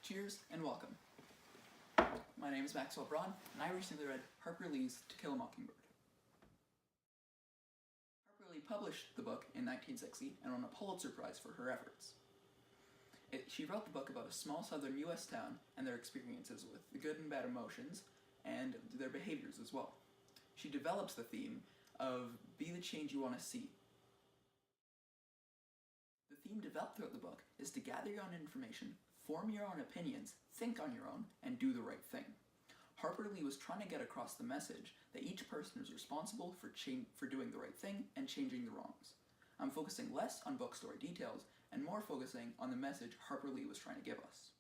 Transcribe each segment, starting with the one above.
Cheers and welcome. My name is Maxwell Braun, and I recently read Harper Lee's To Kill a Mockingbird. Harper Lee published the book in 1960 and won a Pulitzer Prize for her efforts. She wrote the book about a small southern U.S. town and their experiences with the good and bad emotions and their behaviors as well. She develops the theme of be the change you want to see. The theme developed throughout the book is to gather your own information, form your own opinions, think on your own, and do the right thing. Harper Lee was trying to get across the message that each person is responsible for doing the right thing and changing the wrongs. I'm focusing less on book story details and more focusing on the message Harper Lee was trying to give us.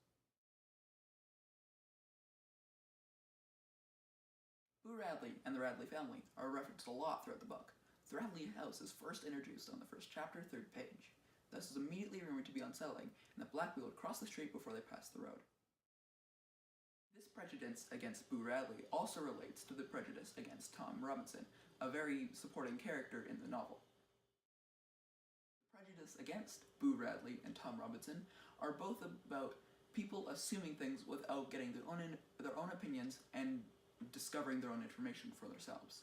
Boo Radley and the Radley family are referenced a lot throughout the book. The Radley house is first introduced on the first chapter, 3rd page. Thus is immediately rumored to be unsettling, and that black people would cross the street before they passed the road. This prejudice against Boo Radley also relates to the prejudice against Tom Robinson, a very supporting character in the novel. The prejudice against Boo Radley and Tom Robinson are both about people assuming things without getting their own opinions and discovering their own information for themselves.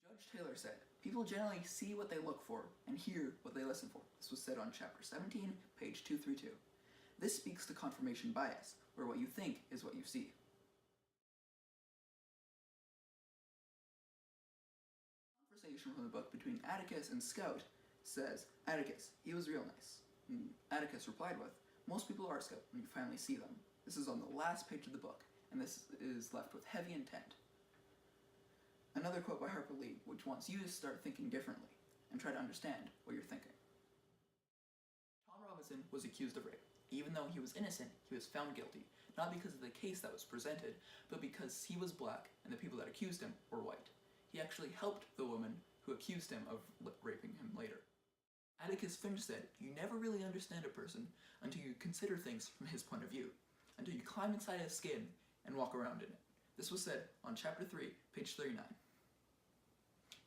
Judge Taylor said, "People generally see what they look for and hear what they listen for." This was said on chapter 17, page 232. This speaks to confirmation bias, where what you think is what you see. Conversation from the book between Atticus and Scout says, "Atticus, he was real nice." And Atticus replied with, "Most people are, Scout, when you finally see them." This is on the last page of the book, and this is left with heavy intent. Another quote by Harper Lee, which wants you to start thinking differently and try to understand what you're thinking. Tom Robinson was accused of rape. Even though he was innocent, he was found guilty, not because of the case that was presented, but because he was black and the people that accused him were white. He actually helped the woman who accused him of raping him later. Atticus Finch said, "You never really understand a person until you consider things from his point of view, until you climb inside his skin and walk around in it." This was said on chapter 3, page 39.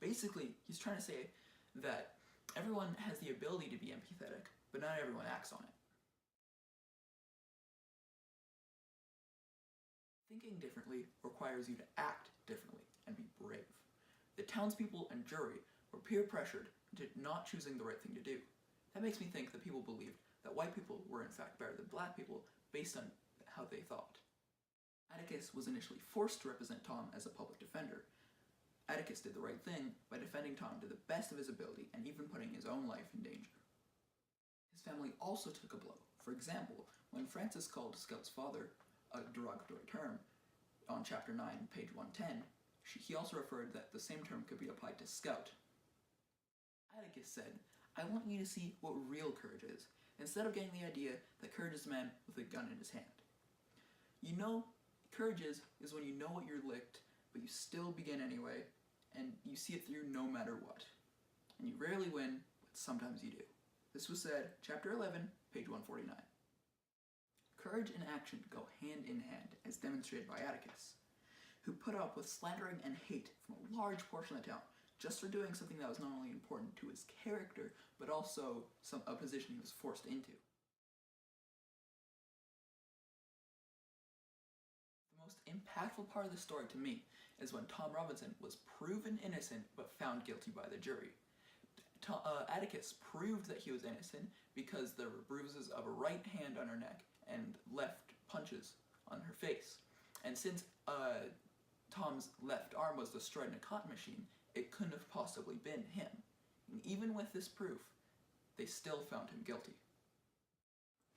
Basically, he's trying to say that everyone has the ability to be empathetic, but not everyone acts on it. Thinking differently requires you to act differently and be brave. The townspeople and jury were peer pressured into not choosing the right thing to do. That makes me think that people believed that white people were in fact better than black people based on how they thought. Atticus was initially forced to represent Tom as a public defender. Atticus did the right thing by defending Tom to the best of his ability and even putting his own life in danger. His family also took a blow. For example, when Frances called Scout's father a derogatory term on chapter 9, page 110, he also referred that the same term could be applied to Scout. Atticus said, "I want you to see what real courage is, instead of getting the idea that courage is a man with a gun in his hand. You know, courage is when you know what you're licked, but you still begin anyway, and you see it through no matter what. And you rarely win, but sometimes you do." This was said, chapter 11, page 149. Courage and action go hand in hand, as demonstrated by Atticus, who put up with slandering and hate from a large portion of the town, just for doing something that was not only important to his character, but also a position he was forced into. The most impactful part of the story to me is when Tom Robinson was proven innocent but found guilty by the jury. Atticus proved that he was innocent because there were bruises of a right hand on her neck and left punches on her face. And since Tom's left arm was destroyed in a cotton machine, it couldn't have possibly been him. And even with this proof, they still found him guilty.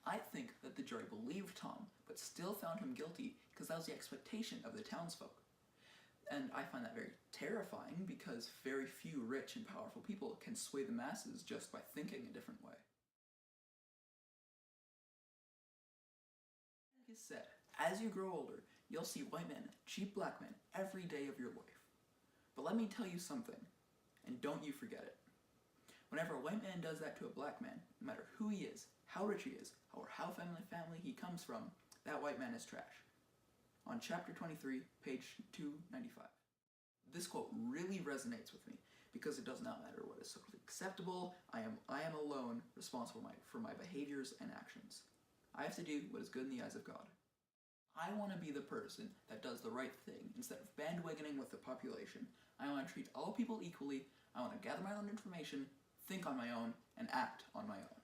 I think that the jury believed Tom, but still found him guilty because that was the expectation of the townsfolk. And I find that very terrifying because very few rich and powerful people can sway the masses just by thinking a different way. Like I said, as you grow older, you'll see white men cheat black men every day of your life. But let me tell you something, and don't you forget it. Whenever a white man does that to a black man, no matter who he is, how rich he is, or how family he comes from, that white man is trash. On chapter 23, page 295. This quote really resonates with me because it does not matter what is socially acceptable. I am alone responsible for my behaviors and actions. I have to do what is good in the eyes of God. I want to be the person that does the right thing instead of bandwagoning with the population. I want to treat all people equally. I want to gather my own information, think on my own, and act on my own.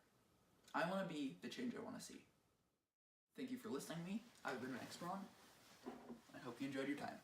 I want to be the change I want to see. Thank you for listening to me. I've been Max Braun. I hope you enjoyed your time.